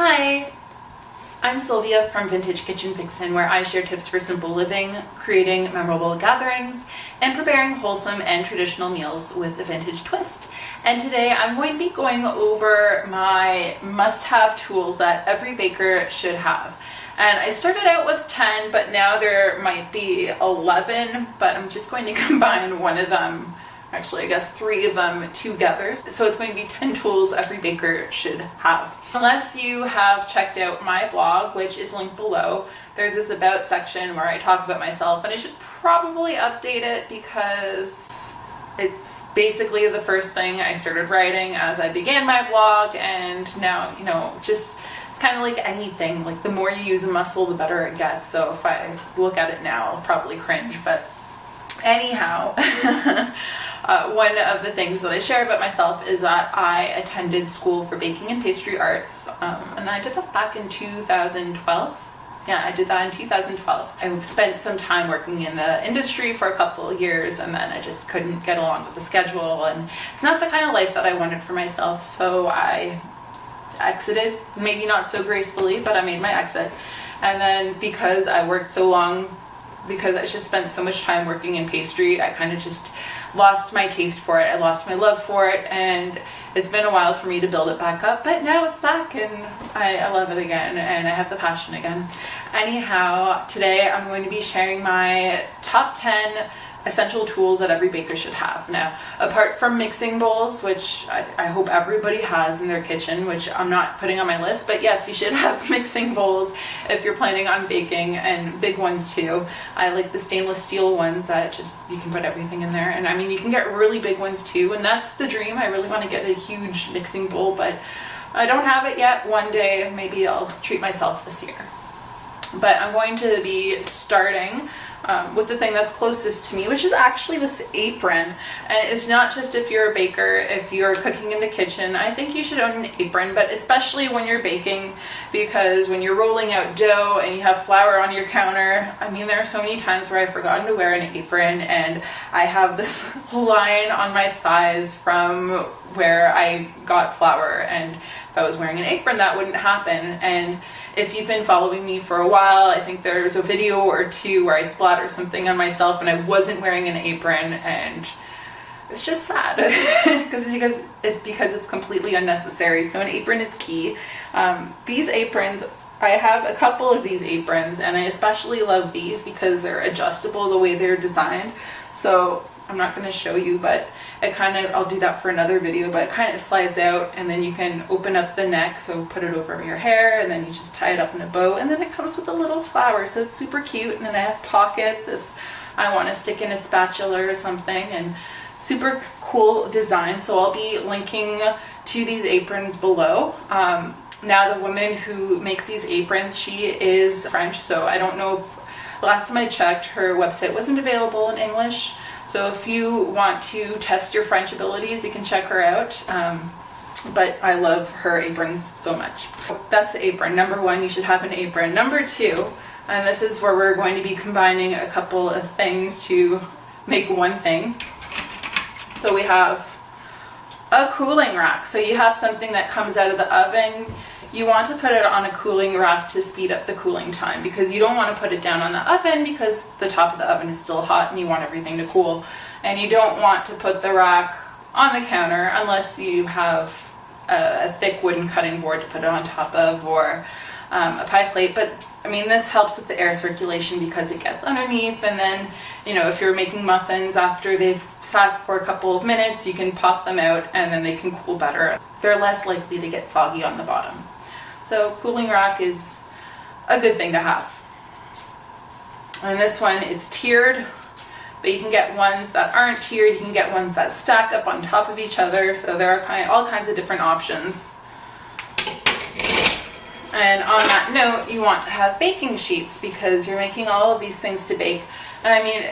Hi, I'm Sylvia from Vintage Kitchen Vixen, where I share tips for simple living, creating memorable gatherings, and preparing wholesome and traditional meals with a vintage twist. And today I'm going to be going over my must-have tools that every baker should have. And I started out with 10, but now there might be 11, but I'm just going to combine one of them. Actually, I guess 3 of them together. So it's going to be 10 tools every baker should have. Unless you have checked out my blog, which is linked below, there's this about section where I talk about myself, and I should probably update it because it's basically the first thing I started writing as I began my blog, and now, just it's kind of like anything. Like, the more you use a muscle, the better it gets. So if I look at it now, I'll probably cringe, but anyhow. One of the things that I share about myself is that I attended school for baking and pastry arts, and I did that back in 2012. Yeah, I did that in 2012. I spent some time working in the industry for a couple of years, and then I just couldn't get along with the schedule, and it's not the kind of life that I wanted for myself, so I exited. Maybe not so gracefully, but I made my exit. And then because I worked so long, because I just spent so much time working in pastry, I kind of just lost my taste for it. I lost my love for it, and it's been a while for me to build it back up, but now it's back and I love it again, and I have the passion again. Anyhow, today I'm going to be sharing my top 10 essential tools that every baker should have. Now, apart from mixing bowls, which I hope everybody has in their kitchen, which I'm not putting on my list, but yes, you should have mixing bowls if you're planning on baking, and big ones too. I like the stainless steel ones that just, you can put everything in there, and I mean, you can get really big ones too, and that's the dream. I really want to get a huge mixing bowl, but I don't have it yet. One day, maybe I'll treat myself this year. But I'm going to be starting with the thing that's closest to me, which is actually this apron. And it's not just if you're a baker, if you're cooking in the kitchen, I think you should own an apron, but especially when you're baking, because when you're rolling out dough and you have flour on your counter, I mean, there are so many times where I've forgotten to wear an apron, and I have this line on my thighs from where I got flour, and if I was wearing an apron, that wouldn't happen. And if you've been following me for a while, I think there's a video or two where I splattered something on myself and I wasn't wearing an apron, and it's just sad because it's completely unnecessary. So an apron is key. These aprons, I have a couple of these aprons, and I especially love these because they're adjustable the way they're designed. So I'm not going to show you, but I'll do that for another video, but it kind of slides out, and then you can open up the neck, so put it over your hair, and then you just tie it up in a bow, and then it comes with a little flower, so it's super cute. And then I have pockets if I want to stick in a spatula or something, and super cool design. So I'll be linking to these aprons below. Now, the woman who makes these aprons, she is French, so I don't know if, last time I checked, her website wasn't available in English. So if you want to test your French abilities, you can check her out. But I love her aprons so much. That's the apron. Number 1, you should have an apron. Number 2, and this is where we're going to be combining a couple of things to make one thing. So we have a cooling rack. So you have something that comes out of the oven. You want to put it on a cooling rack to speed up the cooling time, because you don't want to put it down on the oven because the top of the oven is still hot and you want everything to cool. And you don't want to put the rack on the counter unless you have a thick wooden cutting board to put it on top of, or a pie plate. But I mean, this helps with the air circulation because it gets underneath, and then, if you're making muffins after they've sat for a couple of minutes, you can pop them out and then they can cool better. They're less likely to get soggy on the bottom. So cooling rack is a good thing to have. And this one, it's tiered, but you can get ones that aren't tiered. You can get ones that stack up on top of each other. So there are all kinds of different options. And on that note, you want to have baking sheets because you're making all of these things to bake. And I mean,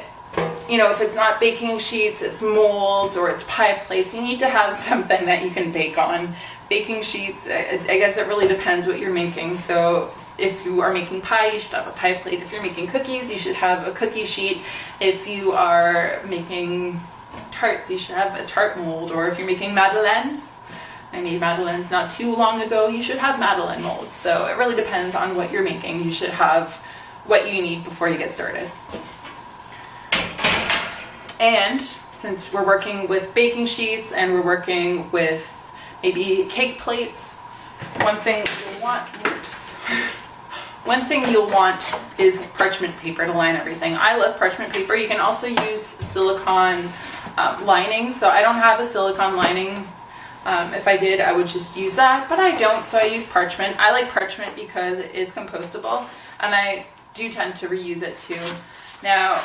if it's not baking sheets, it's molds or it's pie plates. You need to have something that you can bake on. Baking sheets, I guess it really depends what you're making. So if you are making pie, you should have a pie plate. If you're making cookies, you should have a cookie sheet. If you are making tarts, you should have a tart mold. Or if you're making madeleines, I made madeleines not too long ago. You should have madeleine molds. So it really depends on what you're making. You should have what you need before you get started. And since we're working with baking sheets and we're working with maybe cake plates, one thing you'll want is parchment paper to line everything. I love parchment paper. You can also use silicone lining. So I don't have a silicone lining. If I did, I would just use that, but I don't, so I use parchment. I like parchment because it is compostable, and I do tend to reuse it too. Now,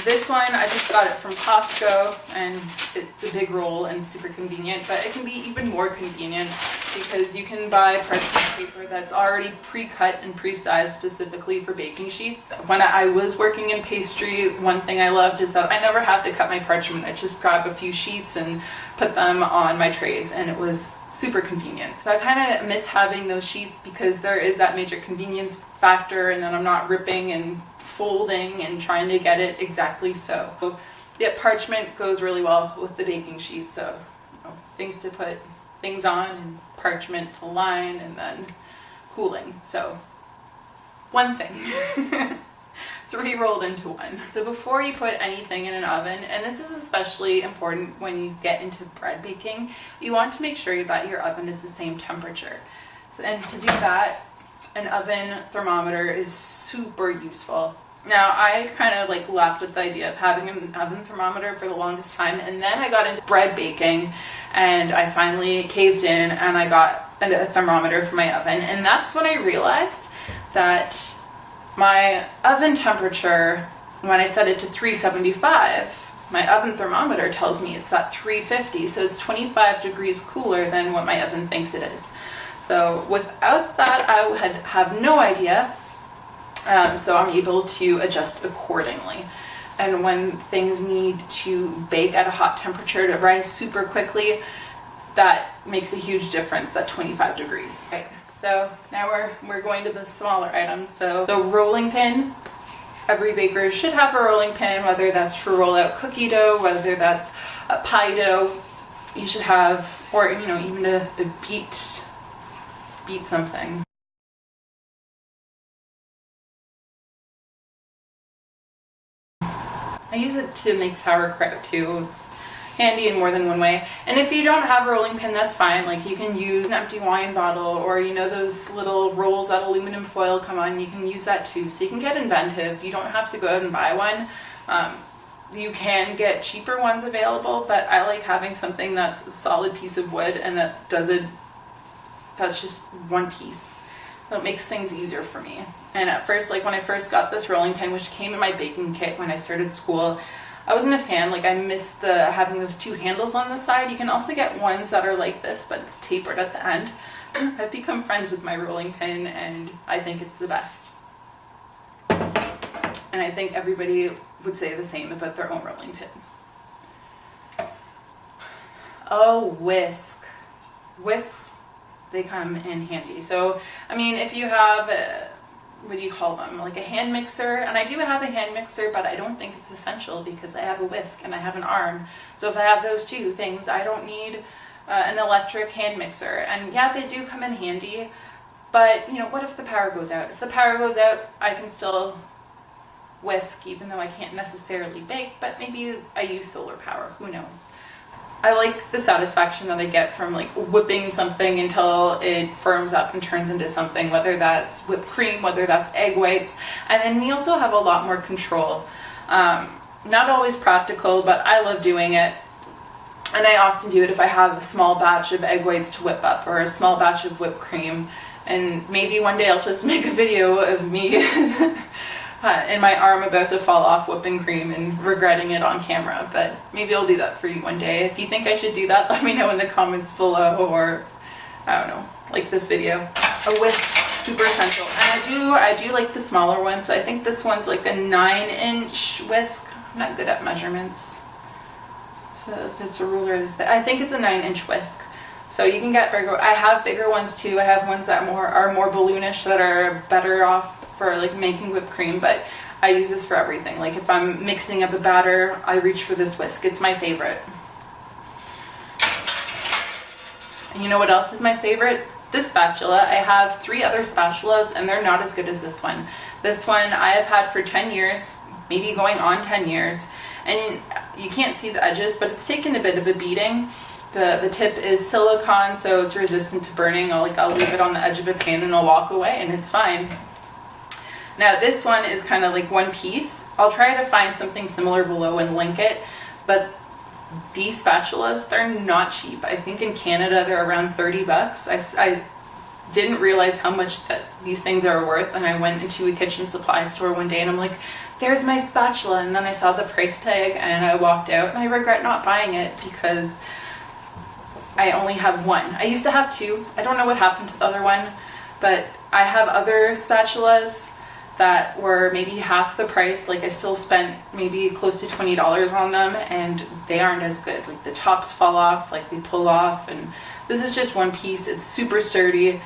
this one, I just got it from Costco, and it's a big roll and super convenient, but it can be even more convenient because you can buy parchment paper that's already pre-cut and pre-sized specifically for baking sheets. When I was working in pastry, one thing I loved is that I never had to cut my parchment. I just grab a few sheets and put them on my trays, and it was super convenient. So I kind of miss having those sheets because there is that major convenience factor, and then I'm not ripping and folding and trying to get it exactly so. Yeah, parchment goes really well with the baking sheet, so things to put things on and parchment to line and then cooling. So one thing. 3 rolled into 1. So before you put anything in an oven, and this is especially important when you get into bread baking, you want to make sure that your oven is the same temperature. So, and to do that, an oven thermometer is super useful. Now, I kind of like laughed at the idea of having an oven thermometer for the longest time, and then I got into bread baking and I finally caved in and I got a thermometer for my oven, and that's when I realized that my oven temperature, when I set it to 375, my oven thermometer tells me it's at 350, so it's 25 degrees cooler than what my oven thinks it is. So without that, I would have no idea. So I'm able to adjust accordingly. And when things need to bake at a hot temperature to rise super quickly, that makes a huge difference, that 25 degrees. Right. So now we're going to the smaller items. So rolling pin. Every baker should have a rolling pin, whether that's to roll out cookie dough, whether that's a pie dough. You should have, or even to beat something. I use it to make sauerkraut too. It's handy in more than one way. And if you don't have a rolling pin, that's fine. Like, you can use an empty wine bottle, or those little rolls that aluminum foil come on, you can use that too. So you can get inventive. You don't have to go out and buy one. You can get cheaper ones available, but I like having something that's a solid piece of wood and that's just one piece. That makes things easier for me. And at first, like when I first got this rolling pin, which came in my baking kit when I started school, I wasn't a fan. Like, I missed having those 2 handles on the side. You can also get ones that are like this, but it's tapered at the end. I've become friends with my rolling pin, and I think it's the best. And I think everybody would say the same about their own rolling pins. Oh, whisk. Whisks, they come in handy. So, I mean, if you have what do you call them, like a hand mixer, and I do have a hand mixer, but I don't think it's essential because I have a whisk and I have an arm. So if I have those 2 things, I don't need an electric hand mixer. And yeah, they do come in handy, but what if the power goes out? If the power goes out, I can still whisk, even though I can't necessarily bake, but maybe I use solar power, who knows. I like the satisfaction that I get from like whipping something until it firms up and turns into something, whether that's whipped cream, whether that's egg whites. And then we also have a lot more control. Not always practical, but I love doing it. And I often do it if I have a small batch of egg whites to whip up or a small batch of whipped cream. And maybe one day I'll just make a video of me and my arm about to fall off whipping cream and regretting it on camera, but maybe I'll do that for you one day. If you think I should do that, let me know in the comments below, or I don't know, like this video. A whisk, super essential. And I do like the smaller ones. So I think this one's like a 9-inch whisk. I'm not good at measurements, so if it's a ruler, I think it's a 9-inch whisk. So you can get bigger. I have bigger ones too. I have ones that are more balloonish, that are better off for like making whipped cream, but I use this for everything. Like if I'm mixing up a batter, I reach for this whisk. It's my favorite. And you know what else is my favorite? This spatula. I have 3 other spatulas and they're not as good as this one. This one I have had for 10 years, maybe going on 10 years. And you can't see the edges, but it's taken a bit of a beating. The tip is silicone, so it's resistant to burning. I'll leave it on the edge of a pan and I'll walk away and it's fine. Now this one is kind of like one piece. I'll try to find something similar below and link it, but these spatulas, they're not cheap. I think in Canada they're around 30 bucks. I didn't realize how much that these things are worth, and I went into a kitchen supply store one day and I'm like, there's my spatula, and then I saw the price tag and I walked out, and I regret not buying it because I only have one. I used to have 2. I don't know what happened to the other one, but I have other spatulas that were maybe half the price. Like I still spent maybe close to $20 on them and they aren't as good. Like the tops fall off, like they pull off, and this is just one piece. It's super sturdy.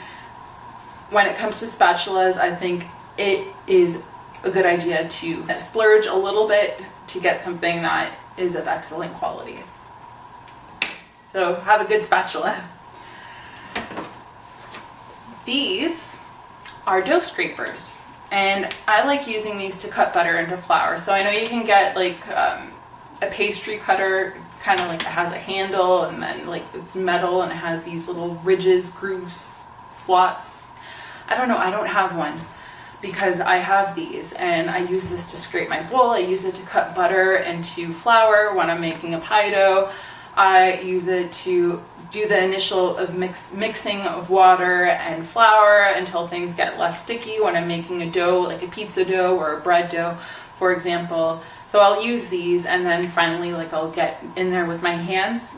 When it comes to spatulas, I think it is a good idea to splurge a little bit to get something that is of excellent quality. So have a good spatula. These are dough scrapers, and I like using these to cut butter into flour. So I know you can get like a pastry cutter, kind of like it has a handle and then like it's metal and it has these little ridges, grooves, slots. I don't know, I don't have one because I have these, and I use this to scrape my bowl. I use it to cut butter into flour when I'm making a pie dough. I use it to do the initial of mixing of water and flour until things get less sticky when I'm making a dough, like a pizza dough or a bread dough, for example. So I'll use these, and then finally like I'll get in there with my hands.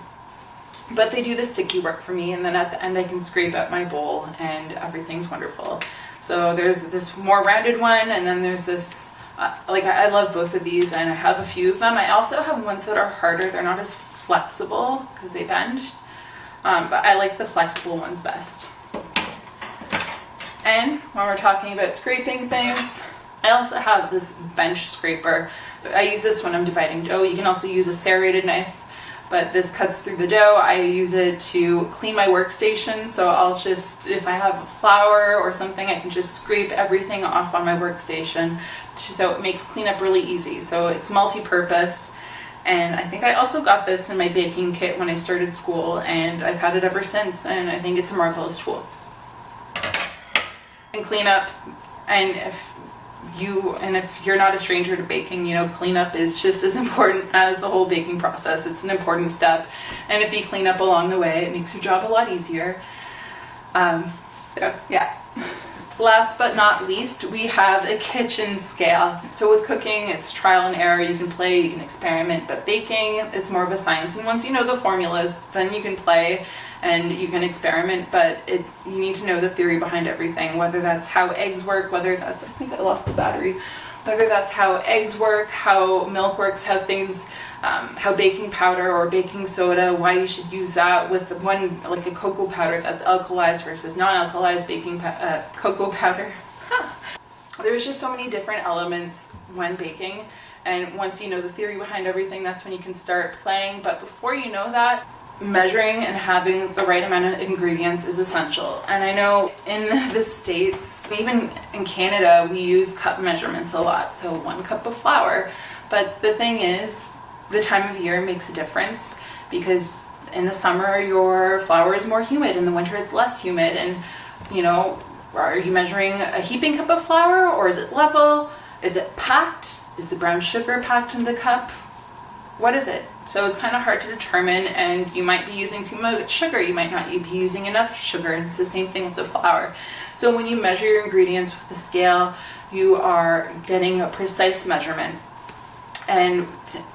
But they do the sticky work for me, and then at the end I can scrape out my bowl and everything's wonderful. So there's this more rounded one, and then there's this, I love both of these, and I have a few of them. I also have ones that are harder. They're not as flexible because they bend, but I like the flexible ones best. And when we're talking about scraping things, I also have this bench scraper. I use this when I'm dividing dough. You can also use a serrated knife, but this cuts through the dough. I use it to clean my workstation, so I'll just, if I have flour or something, I can just scrape everything off on my workstation, so it makes cleanup really easy. So it's multi-purpose, and I think I also got this in my baking kit when I started school, and I've had it ever since, and I think it's a marvelous tool. And cleanup, and if you're not a stranger to baking, you know, cleanup is just as important as the whole baking process. It's an important step, and if you clean up along the way, it makes your job a lot easier. So yeah. Last but not least, we have a kitchen scale. So with cooking, it's trial and error. You can play, you can experiment, but baking, it's more of a science. And once you know the formulas, then you can play and you can experiment, but you need to know the theory behind everything, whether that's how eggs work, whether that's, I think I lost the battery, whether that's how eggs work, how milk works, how things, how baking powder or baking soda, why you should use that with one, like a cocoa powder that's alkalized versus non-alkalized baking cocoa powder. There's just so many different elements when baking, and once you know the theory behind everything, that's when you can start playing. But before you know that, measuring and having the right amount of ingredients is essential. And I know in the States, even in Canada, we use cup measurements a lot. So 1 cup of flour. But the thing is, the time of year makes a difference, because in the summer your flour is more humid, in the winter it's less humid. And you know, are you measuring a heaping cup of flour, or is it level? Is it packed? Is the brown sugar packed in the cup? What is it? So it's kind of hard to determine, and you might be using too much sugar, you might not be using enough sugar, and it's the same thing with the flour. So when you measure your ingredients with the scale, you are getting a precise measurement, and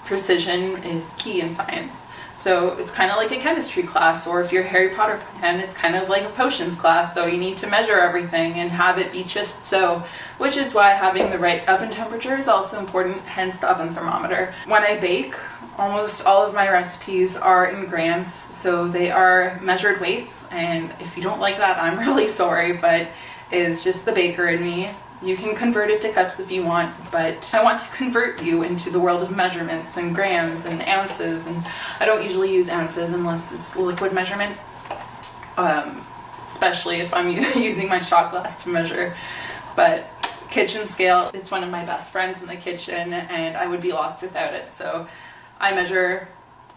precision is key in science. So it's kind of like a chemistry class, or if you're a Harry Potter fan, it's kind of like a potions class. So you need to measure everything and have it be just so, which is why having the right oven temperature is also important, hence the oven thermometer. When I bake, almost all of my recipes are in grams, so they are measured weights, and if you don't like that, I'm really sorry, but it's just the baker in me. You can convert it to cups if you want, but I want to convert you into the world of measurements and grams and ounces, and I don't usually use ounces unless it's liquid measurement. especially if I'm using my shot glass to measure. But kitchen scale, it's one of my best friends in the kitchen, and I would be lost without it. So I measure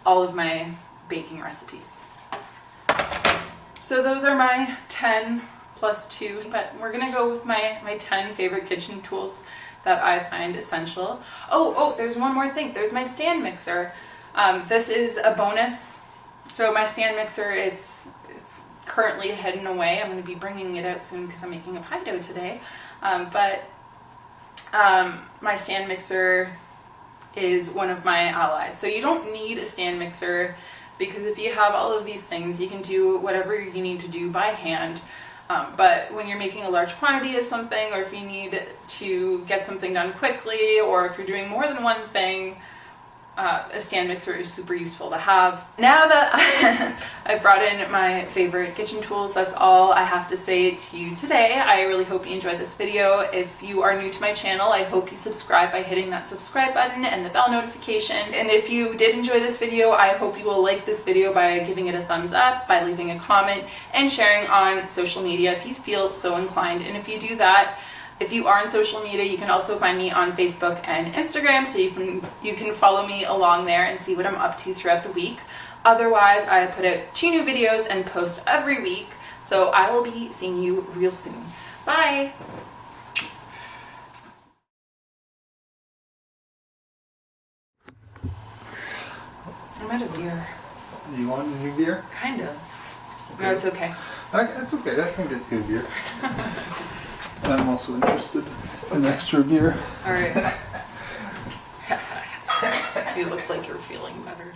all of my baking recipes. So those are my 10 plus 2, but we're gonna go with my 10 favorite kitchen tools that I find essential. Oh, there's one more thing. There's my stand mixer. This is a bonus. So my stand mixer, it's currently hidden away. I'm going to be bringing it out soon because I'm making a pie dough today. But my stand mixer is one of my allies. So you don't need a stand mixer, because if you have all of these things, you can do whatever you need to do by hand. But when you're making a large quantity of something, or if you need to get something done quickly, or if you're doing more than one thing, a stand mixer is super useful to have. Now that I've brought in my favorite kitchen tools, that's all I have to say to you today. I really hope you enjoyed this video. If you are new to my channel, I hope you subscribe by hitting that subscribe button and the bell notification. And if you did enjoy this video, I hope you will like this video by giving it a thumbs up, by leaving a comment, and sharing on social media if you feel so inclined. And if you do that, if you are on social media, you can also find me on Facebook and Instagram, so you can follow me along there and see what I'm up to throughout the week. Otherwise, I put out 2 new videos and post every week, so I will be seeing you real soon. Bye! I'm out of beer. You want a new beer? Kind of. Okay. No, it's okay. It's okay, I can get you a beer. I'm also interested in extra beer. Alright. You look like you're feeling better.